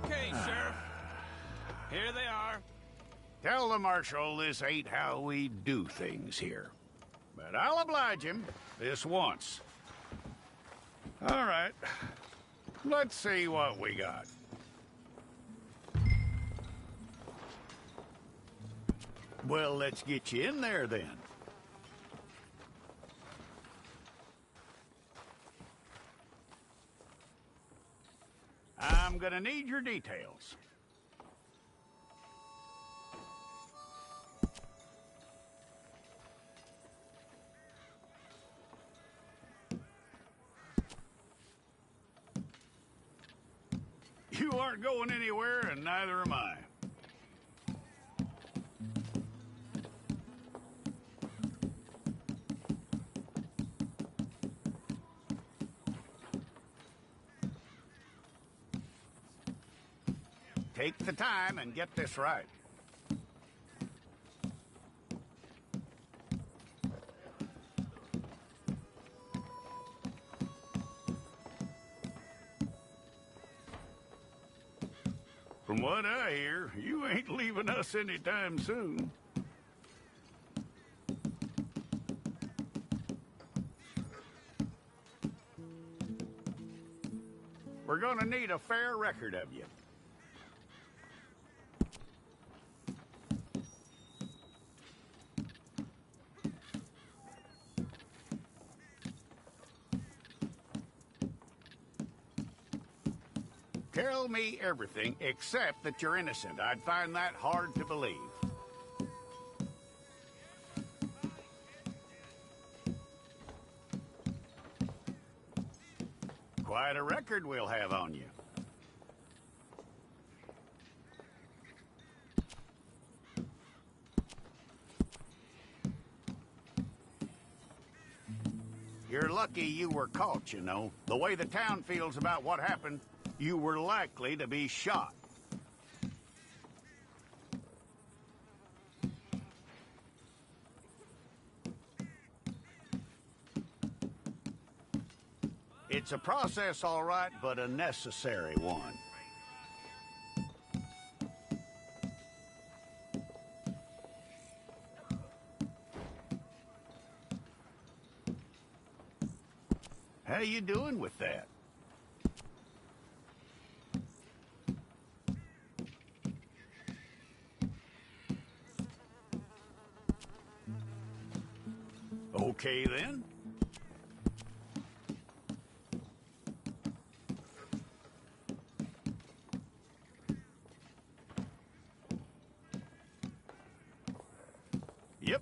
Okay, Sheriff. Here they are. Tell the Marshal this ain't how we do things here. But I'll oblige him this once. All right. Let's see what we got. Well, let's get you in there then. I'm gonna need your details. You aren't going anywhere, and neither am I. Take the time and get this right. From what I hear, you ain't leaving us anytime soon. We're gonna need a fair record of you. Tell me everything except that you're innocent. I'd find that hard to believe. Quite a record we'll have on you. You're lucky you were caught, you know. The way the town feels about what happened, you were likely to be shot. It's a process, all right, but a necessary one. How you doing with that? Okay, then. Yep.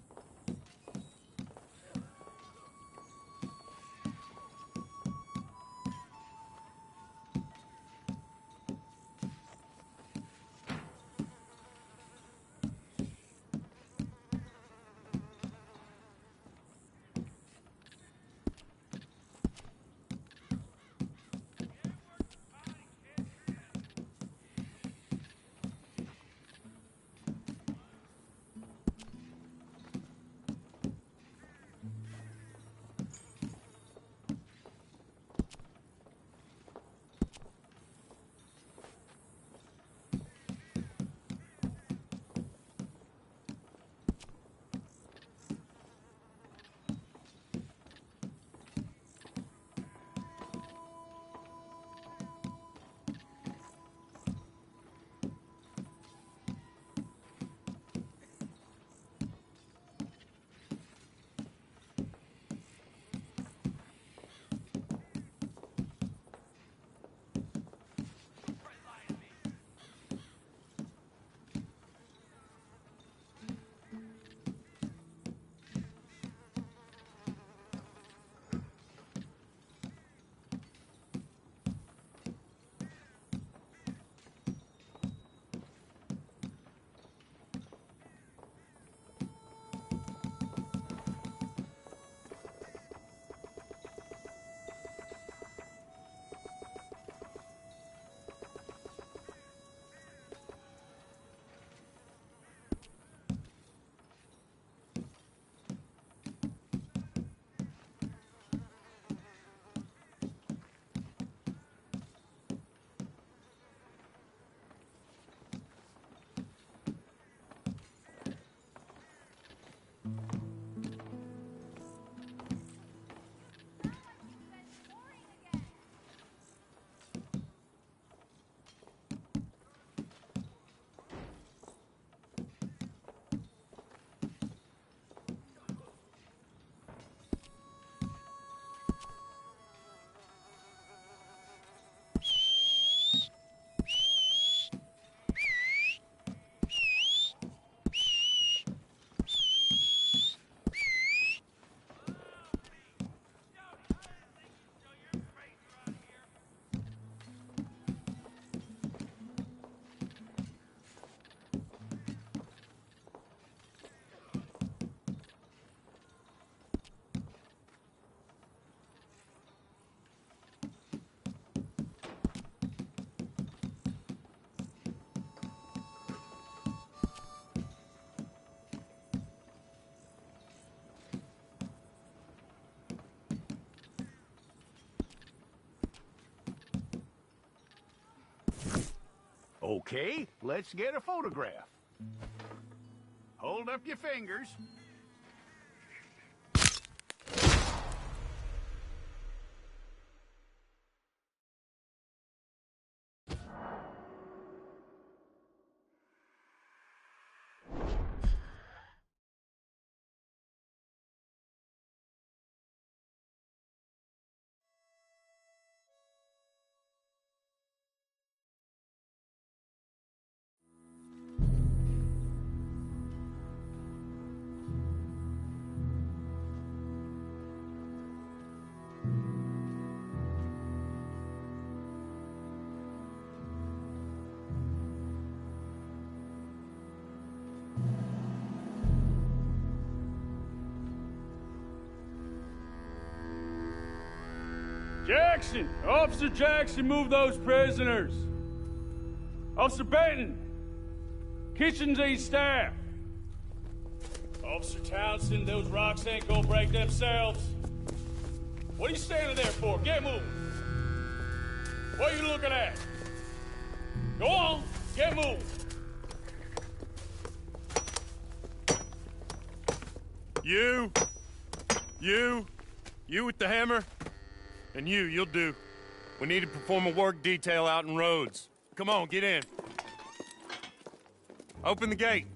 Okay, let's get a photograph. Hold up your fingers. Jackson! Officer Jackson, move those prisoners! Officer Benton! Kitchens aid staff! Officer Townsend, those rocks ain't gonna break themselves. What are you standing there for? Get moving! What are you looking at? Go on, get moving! You with the hammer? And you'll do. We need to perform a work detail out in Rhodes. Come on, get in. Open the gate.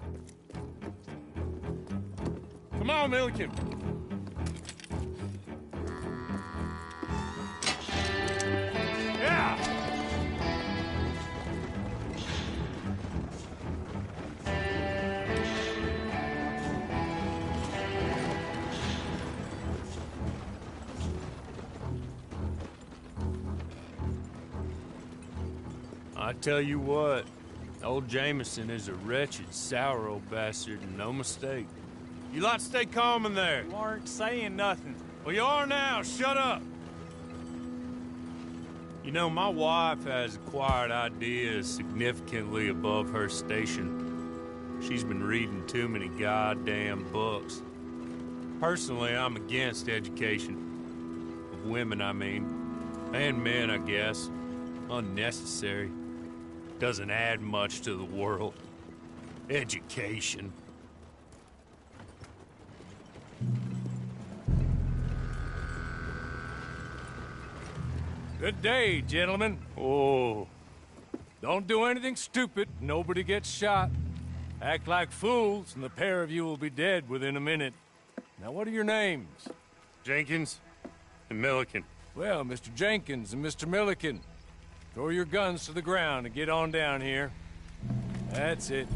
Come on, Milliken. Yeah! I tell you what, old Jameson is a wretched, sour old bastard, and no mistake. You lot stay calm in there. You aren't saying nothing. Well, you are now. Shut up. You know, my wife has acquired ideas significantly above her station. She's been reading too many goddamn books. Personally, I'm against education. Of women, I mean. And men, I guess. Unnecessary. Doesn't add much to the world. Education. Good day, gentlemen. Oh. Don't do anything stupid. Nobody gets shot. Act like fools, and the pair of you will be dead within a minute. Now, what are your names? Jenkins and Milliken. Well, Mr. Jenkins and Mr. Milliken, throw your guns to the ground and get on down here. That's it.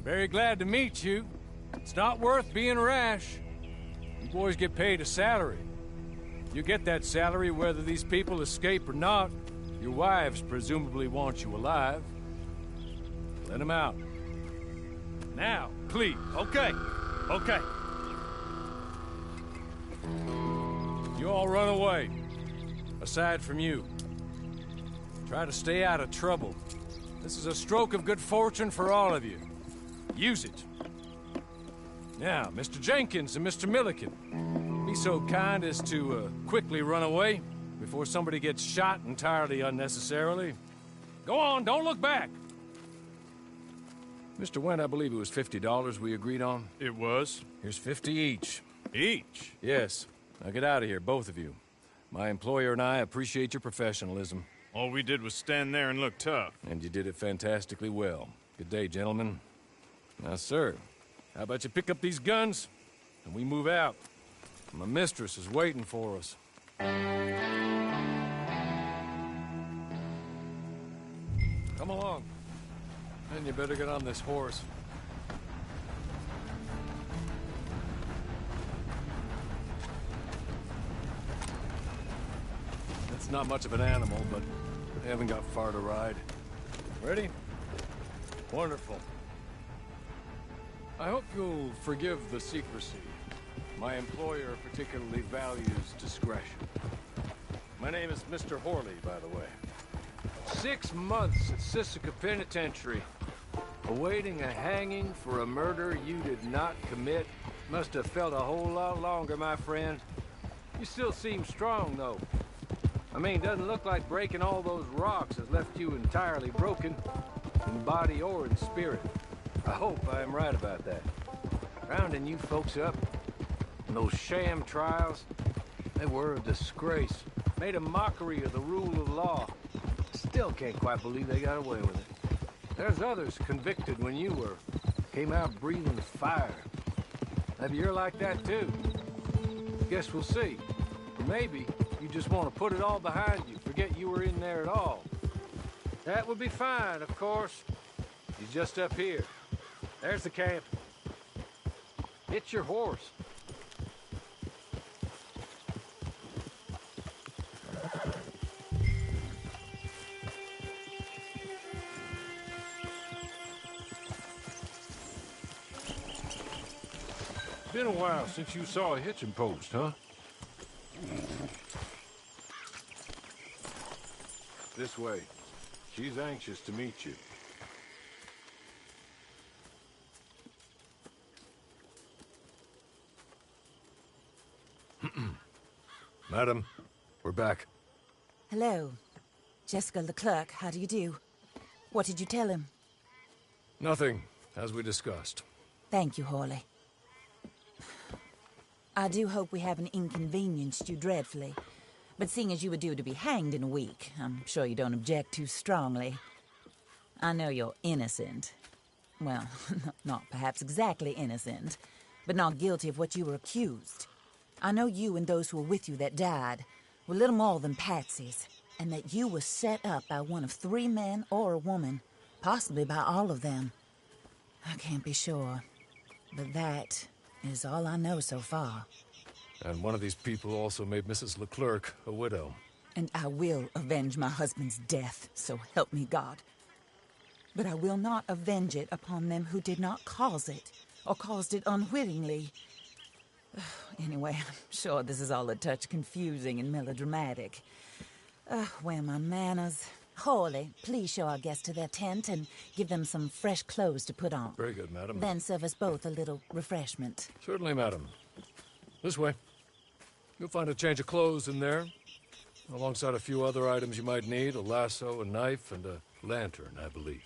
Very glad to meet you. It's not worth being rash. You boys get paid a salary. You get that salary whether these people escape or not. Your wives presumably want you alive. Let them out. Now, please. Okay. You all run away. Aside from you. Try to stay out of trouble. This is a stroke of good fortune for all of you. Use it. Now, Mr. Jenkins and Mr. Milliken, be so kind as to quickly run away before somebody gets shot entirely unnecessarily. Go on, don't look back. Mr. Wendt, I believe it was $50 we agreed on. It was. Here's 50 each. Each? Yes. Now get out of here, both of you. My employer and I appreciate your professionalism. All we did was stand there and look tough. And you did it fantastically well. Good day, gentlemen. Now, sir, how about you pick up these guns and we move out? My mistress is waiting for us. Come along. And you better get on this horse. It's not much of an animal, but they haven't got far to ride. Ready? Wonderful. I hope you'll forgive the secrecy. My employer particularly values discretion. My name is Mr. Horley, by the way. 6 months at Sisika Penitentiary, awaiting a hanging for a murder you did not commit. Must have felt a whole lot longer, my friend. You still seem strong, though. I mean, doesn't look like breaking all those rocks has left you entirely broken. in body or in spirit. I hope I am right about that. Rounding you folks up, and those sham trials, they were a disgrace. Made a mockery of the rule of law. Still can't quite believe they got away with it. There's others convicted when you were. Came out breathing fire. Maybe you're like that too. Guess we'll see. Or maybe you just want to put it all behind you, forget you were in there at all. That would be fine, of course. He's just up here. There's the camp. Hit your horse. Been a while since you saw a hitching post, huh? This way. She's anxious to meet you. Madam, we're back. Hello. Jessica Leclerc, how do you do? What did you tell him? Nothing, as we discussed. Thank you, Hawley. I do hope we haven't inconvenienced you dreadfully. But seeing as you were due to be hanged in a week, I'm sure you don't object too strongly. I know you're innocent. Well, not perhaps exactly innocent, but not guilty of what you were accused. I know you and those who were with you that died were little more than patsies, and that you were set up by one of 3 men or a woman, possibly by all of them. I can't be sure, but that is all I know so far. And one of these people also made Mrs. Leclerc a widow. And I will avenge my husband's death, so help me God. But I will not avenge it upon them who did not cause it, or caused it unwittingly. Anyway, I'm sure this is all a touch confusing and melodramatic. Where are my manners? Hawley, please show our guests to their tent and give them some fresh clothes to put on. Very good, madam. Then serve us both a little refreshment. Certainly, madam. This way. You'll find a change of clothes in there, alongside a few other items you might need, a lasso, a knife, and a lantern, I believe.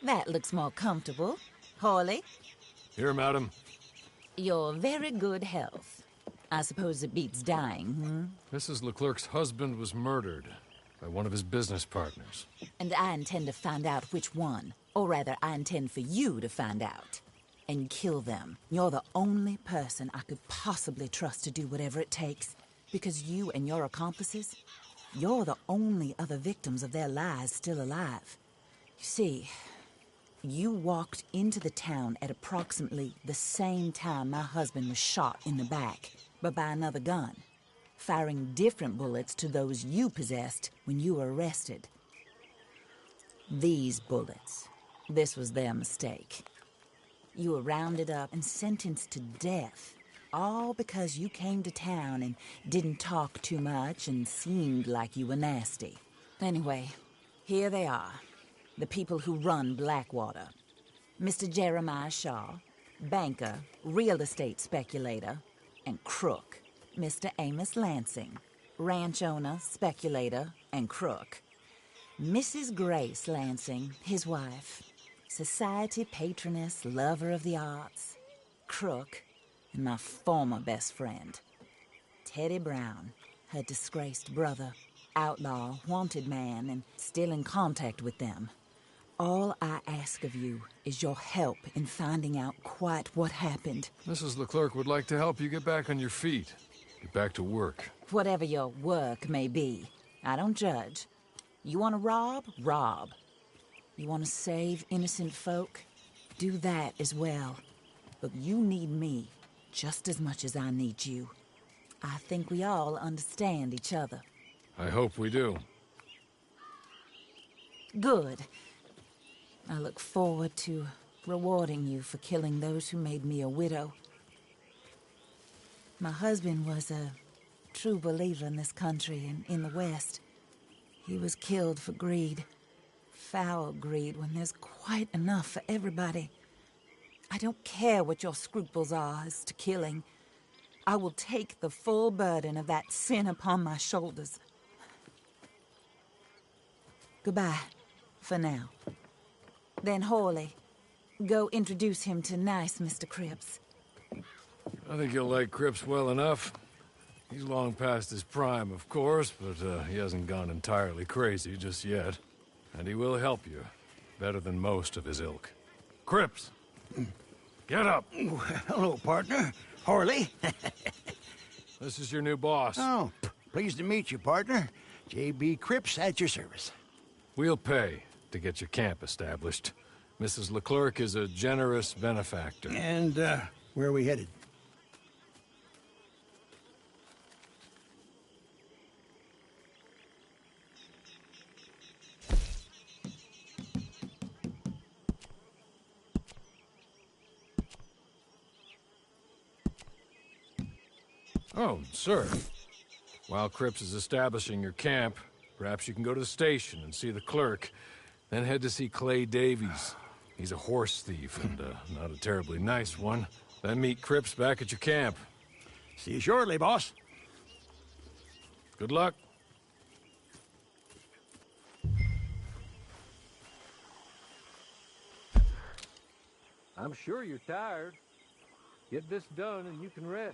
That looks more comfortable. Hawley, Here, madam. your very good health. I suppose it beats dying, hmm? Mrs. Leclerc's husband was murdered by one of his business partners. And I intend to find out which one. Or rather, I intend for you to find out. And kill them. You're the only person I could possibly trust to do whatever it takes. Because you and your accomplices, you're the only other victims of their lies still alive. You see, you walked into the town at approximately the same time my husband was shot in the back, but by another gun, firing different bullets to those you possessed when you were arrested. These bullets, this was their mistake. You were rounded up and sentenced to death, all because you came to town and didn't talk too much and seemed like you were nasty. Anyway, here they are, the people who run Blackwater. Mr. Jeremiah Shaw, banker, real estate speculator, and crook. Mr. Amos Lansing, ranch owner, speculator, and crook. Mrs. Grace Lansing, his wife, society patroness, lover of the arts, crook, and my former best friend. Teddy Brown, her disgraced brother, outlaw, wanted man, and still in contact with them. All I ask of you is your help in finding out quite what happened. Mrs. Leclerc would like to help you get back on your feet. Get back to work. Whatever your work may be, I don't judge. You want to rob? Rob. You want to save innocent folk? Do that as well. But you need me just as much as I need you. I think we all understand each other. I hope we do. Good. I look forward to rewarding you for killing those who made me a widow. My husband was a true believer in this country and in the West. He was killed for greed. Foul greed when there's quite enough for everybody. I don't care what your scruples are as to killing. I will take the full burden of that sin upon my shoulders. Goodbye, for now. Then Hawley, go introduce him to nice Mr. Cripps. I think you'll like Cripps well enough. He's long past his prime, of course, but he hasn't gone entirely crazy just yet. And he will help you, better than most of his ilk. Cripps! Get up! Hello, partner. Harley. This is your new boss. Oh, pleased to meet you, partner. J.B. Cripps at your service. We'll pay to get your camp established. Mrs. Leclerc is a generous benefactor. And, where are we headed? Oh, sir. While Cripps is establishing your camp, perhaps you can go to the station and see the clerk, then head to see Clay Davies. He's a horse thief, and not a terribly nice one. Then meet Cripps back at your camp. See you shortly, boss. Good luck. I'm sure you're tired. Get this done and you can rest.